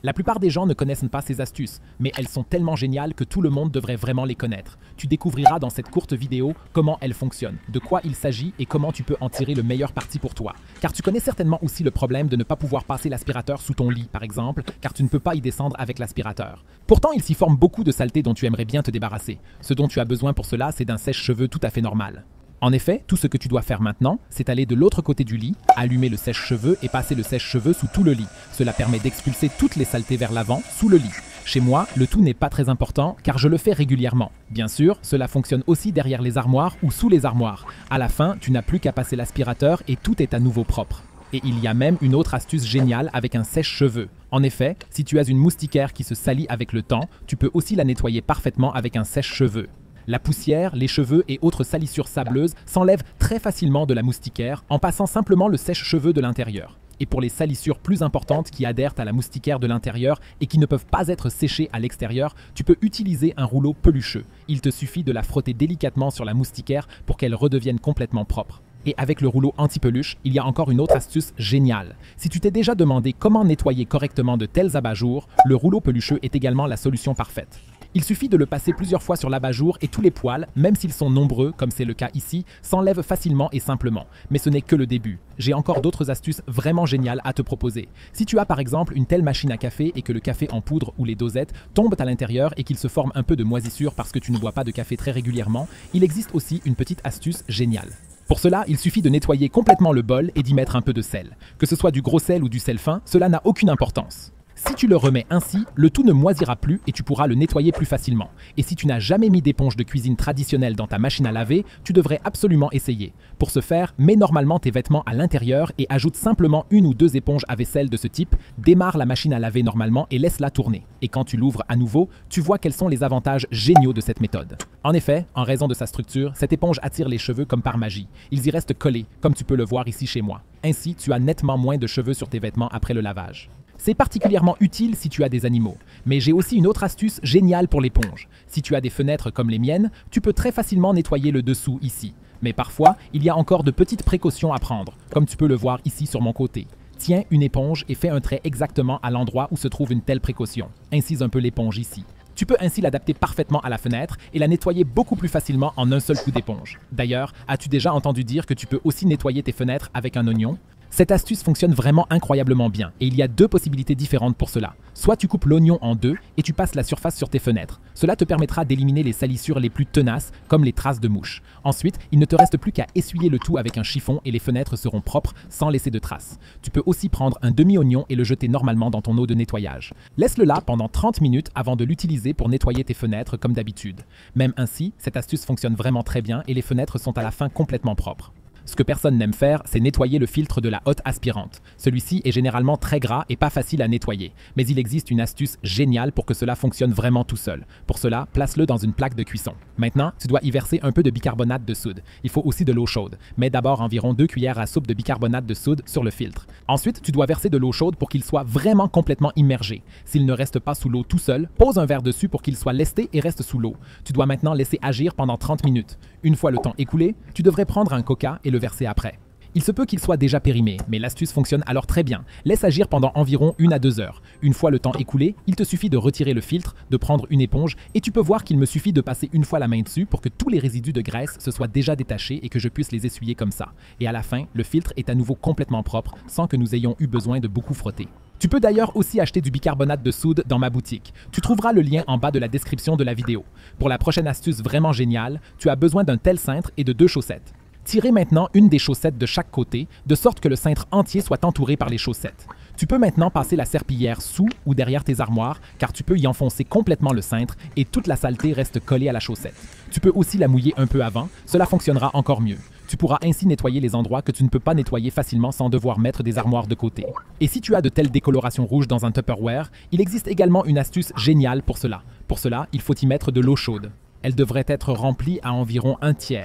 La plupart des gens ne connaissent pas ces astuces, mais elles sont tellement géniales que tout le monde devrait vraiment les connaître. Tu découvriras dans cette courte vidéo comment elles fonctionnent, de quoi il s'agit et comment tu peux en tirer le meilleur parti pour toi. Car tu connais certainement aussi le problème de ne pas pouvoir passer l'aspirateur sous ton lit, par exemple, car tu ne peux pas y descendre avec l'aspirateur. Pourtant, il s'y forme beaucoup de saletés dont tu aimerais bien te débarrasser. Ce dont tu as besoin pour cela, c'est d'un sèche-cheveux tout à fait normal. En effet, tout ce que tu dois faire maintenant, c'est aller de l'autre côté du lit, allumer le sèche-cheveux et passer le sèche-cheveux sous tout le lit. Cela permet d'expulser toutes les saletés vers l'avant, sous le lit. Chez moi, le tout n'est pas très important car je le fais régulièrement. Bien sûr, cela fonctionne aussi derrière les armoires ou sous les armoires. À la fin, tu n'as plus qu'à passer l'aspirateur et tout est à nouveau propre. Et il y a même une autre astuce géniale avec un sèche-cheveux. En effet, si tu as une moustiquaire qui se salit avec le temps, tu peux aussi la nettoyer parfaitement avec un sèche-cheveux. La poussière, les cheveux et autres salissures sableuses s'enlèvent très facilement de la moustiquaire en passant simplement le sèche-cheveux de l'intérieur. Et pour les salissures plus importantes qui adhèrent à la moustiquaire de l'intérieur et qui ne peuvent pas être séchées à l'extérieur, tu peux utiliser un rouleau pelucheux. Il te suffit de la frotter délicatement sur la moustiquaire pour qu'elle redevienne complètement propre. Et avec le rouleau anti-peluche, il y a encore une autre astuce géniale. Si tu t'es déjà demandé comment nettoyer correctement de tels abat-jours, le rouleau pelucheux est également la solution parfaite. Il suffit de le passer plusieurs fois sur l'abat-jour et tous les poils, même s'ils sont nombreux, comme c'est le cas ici, s'enlèvent facilement et simplement. Mais ce n'est que le début. J'ai encore d'autres astuces vraiment géniales à te proposer. Si tu as par exemple une telle machine à café et que le café en poudre ou les dosettes tombent à l'intérieur et qu'il se forme un peu de moisissure parce que tu ne bois pas de café très régulièrement, il existe aussi une petite astuce géniale. Pour cela, il suffit de nettoyer complètement le bol et d'y mettre un peu de sel. Que ce soit du gros sel ou du sel fin, cela n'a aucune importance. Si tu le remets ainsi, le tout ne moisira plus et tu pourras le nettoyer plus facilement. Et si tu n'as jamais mis d'éponge de cuisine traditionnelle dans ta machine à laver, tu devrais absolument essayer. Pour ce faire, mets normalement tes vêtements à l'intérieur et ajoute simplement une ou deux éponges à vaisselle de ce type, démarre la machine à laver normalement et laisse-la tourner. Et quand tu l'ouvres à nouveau, tu vois quels sont les avantages géniaux de cette méthode. En effet, en raison de sa structure, cette éponge attire les cheveux comme par magie. Ils y restent collés, comme tu peux le voir ici chez moi. Ainsi, tu as nettement moins de cheveux sur tes vêtements après le lavage. C'est particulièrement utile si tu as des animaux. Mais j'ai aussi une autre astuce géniale pour l'éponge. Si tu as des fenêtres comme les miennes, tu peux très facilement nettoyer le dessous ici. Mais parfois, il y a encore de petites précautions à prendre, comme tu peux le voir ici sur mon côté. Tiens une éponge et fais un trait exactement à l'endroit où se trouve une telle précaution. Incise un peu l'éponge ici. Tu peux ainsi l'adapter parfaitement à la fenêtre et la nettoyer beaucoup plus facilement en un seul coup d'éponge. D'ailleurs, as-tu déjà entendu dire que tu peux aussi nettoyer tes fenêtres avec un oignon ? Cette astuce fonctionne vraiment incroyablement bien et il y a deux possibilités différentes pour cela. Soit tu coupes l'oignon en deux et tu passes la surface sur tes fenêtres. Cela te permettra d'éliminer les salissures les plus tenaces comme les traces de mouches. Ensuite, il ne te reste plus qu'à essuyer le tout avec un chiffon et les fenêtres seront propres sans laisser de traces. Tu peux aussi prendre un demi-oignon et le jeter normalement dans ton eau de nettoyage. Laisse-le là pendant 30 minutes avant de l'utiliser pour nettoyer tes fenêtres comme d'habitude. Même ainsi, cette astuce fonctionne vraiment très bien et les fenêtres sont à la fin complètement propres. Ce que personne n'aime faire, c'est nettoyer le filtre de la hotte aspirante. Celui-ci est généralement très gras et pas facile à nettoyer, mais il existe une astuce géniale pour que cela fonctionne vraiment tout seul. Pour cela, place-le dans une plaque de cuisson. Maintenant, tu dois y verser un peu de bicarbonate de soude. Il faut aussi de l'eau chaude. Mets d'abord environ 2 cuillères à soupe de bicarbonate de soude sur le filtre. Ensuite, tu dois verser de l'eau chaude pour qu'il soit vraiment complètement immergé. S'il ne reste pas sous l'eau tout seul, pose un verre dessus pour qu'il soit lesté et reste sous l'eau. Tu dois maintenant laisser agir pendant 30 minutes. Une fois le temps écoulé, tu devrais prendre un coca et le verser après. Il se peut qu'il soit déjà périmé, mais l'astuce fonctionne alors très bien. Laisse agir pendant environ 1 à 2 heures. Une fois le temps écoulé, il te suffit de retirer le filtre, de prendre une éponge et tu peux voir qu'il me suffit de passer une fois la main dessus pour que tous les résidus de graisse se soient déjà détachés et que je puisse les essuyer comme ça. Et à la fin, le filtre est à nouveau complètement propre sans que nous ayons eu besoin de beaucoup frotter. Tu peux d'ailleurs aussi acheter du bicarbonate de soude dans ma boutique. Tu trouveras le lien en bas de la description de la vidéo. Pour la prochaine astuce vraiment géniale, tu as besoin d'un tel cintre et de 2 chaussettes. Tirez maintenant une des chaussettes de chaque côté, de sorte que le cintre entier soit entouré par les chaussettes. Tu peux maintenant passer la serpillière sous ou derrière tes armoires, car tu peux y enfoncer complètement le cintre et toute la saleté reste collée à la chaussette. Tu peux aussi la mouiller un peu avant, cela fonctionnera encore mieux. Tu pourras ainsi nettoyer les endroits que tu ne peux pas nettoyer facilement sans devoir mettre des armoires de côté. Et si tu as de telles décolorations rouges dans un Tupperware, il existe également une astuce géniale pour cela. Pour cela, il faut y mettre de l'eau chaude. Elle devrait être remplie à environ 1/3.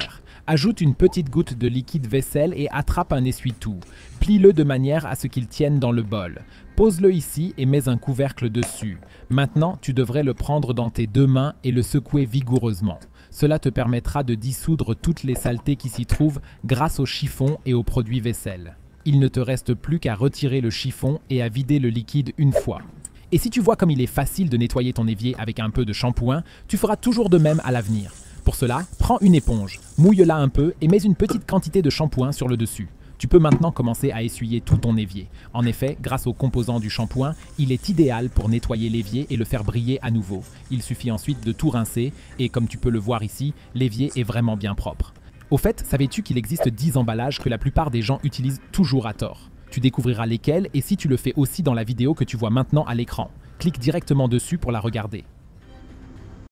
Ajoute une petite goutte de liquide vaisselle et attrape un essuie-tout. Plie-le de manière à ce qu'il tienne dans le bol. Pose-le ici et mets un couvercle dessus. Maintenant, tu devrais le prendre dans tes 2 mains et le secouer vigoureusement. Cela te permettra de dissoudre toutes les saletés qui s'y trouvent grâce au chiffon et aux produits vaisselle. Il ne te reste plus qu'à retirer le chiffon et à vider le liquide une fois. Et si tu vois comme il est facile de nettoyer ton évier avec un peu de shampoing, tu feras toujours de même à l'avenir. Pour cela, prends une éponge, mouille-la un peu et mets une petite quantité de shampoing sur le dessus. Tu peux maintenant commencer à essuyer tout ton évier. En effet, grâce aux composants du shampoing, il est idéal pour nettoyer l'évier et le faire briller à nouveau. Il suffit ensuite de tout rincer et comme tu peux le voir ici, l'évier est vraiment bien propre. Au fait, savais-tu qu'il existe 10 emballages que la plupart des gens utilisent toujours à tort? Tu découvriras lesquels et si tu le fais aussi dans la vidéo que tu vois maintenant à l'écran. Clique directement dessus pour la regarder.